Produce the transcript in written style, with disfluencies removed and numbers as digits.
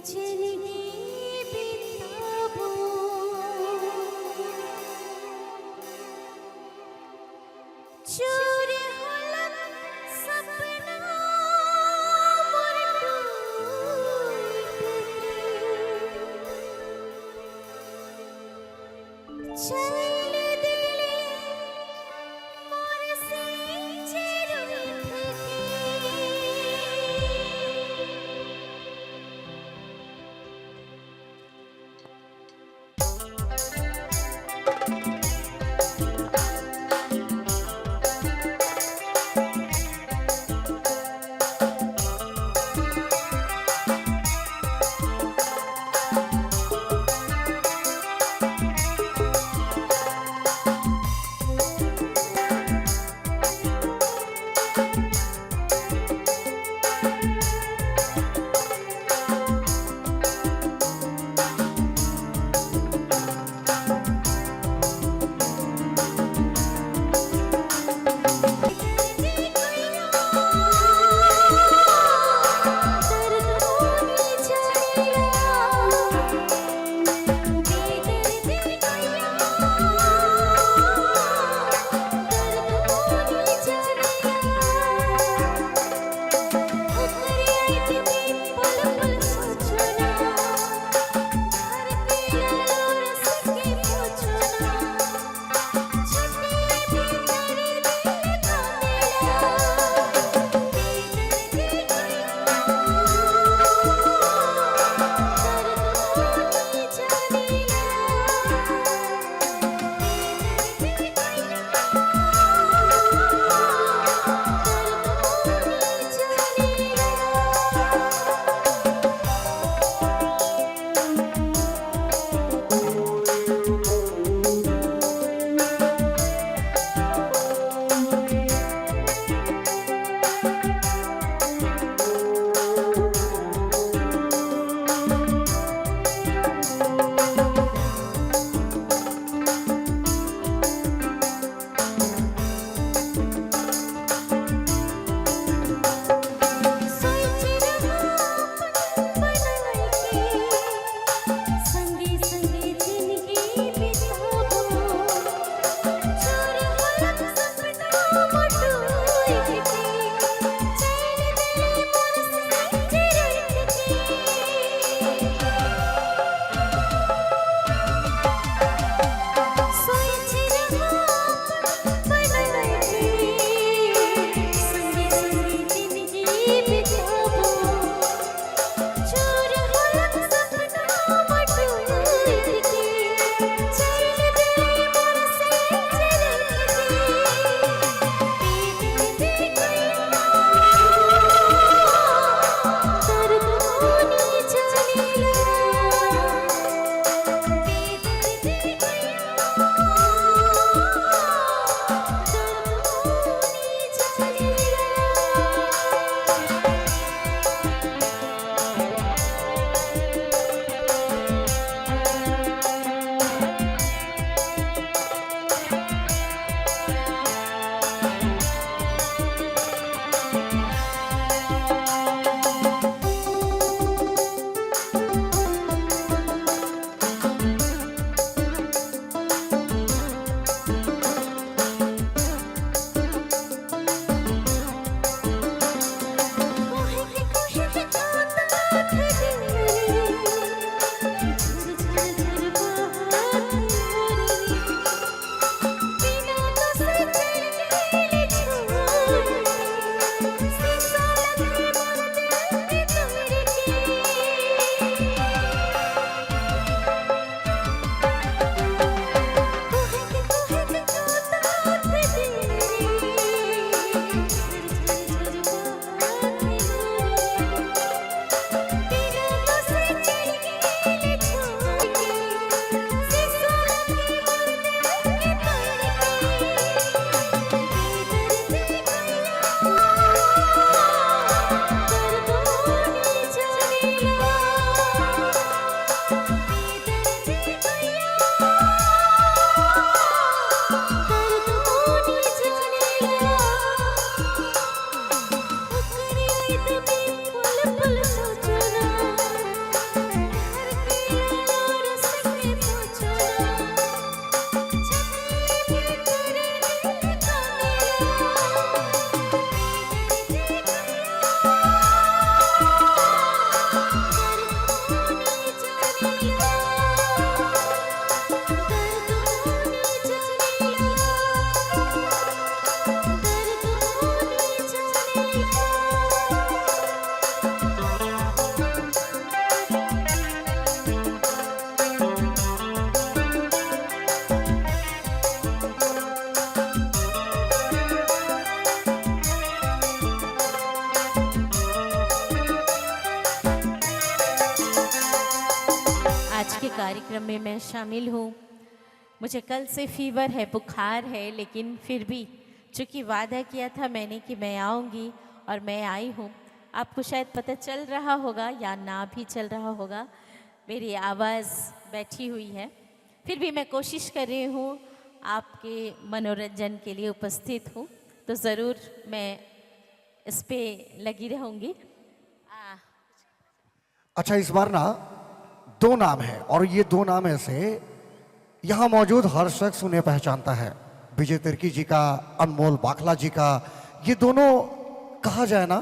जिंदगी बिताबो चूर होलन सपना मोर टूट के चल दिले मोर से रूठ के कार्यक्रम में मैं शामिल हूँ। मुझे कल से फीवर है, बुखार है, लेकिन फिर भी चूँकि वादा किया था मैंने कि मैं आऊँगी और मैं आई हूँ। आपको शायद पता चल रहा होगा या ना भी चल रहा होगा, मेरी आवाज़ बैठी हुई है। फिर भी मैं कोशिश कर रही हूँ आपके मनोरंजन के लिए उपस्थित हूँ, तो ज़रूर मैं इस पे लगी रहूँगी। अच्छा, इस बार ना 2 नाम है और ये 2 नाम ऐसे यहाँ मौजूद हर शख्स उन्हें पहचानता है। विजय तिर्की जी का, अनमोल बाखला जी का, ये दोनों कहा जाए ना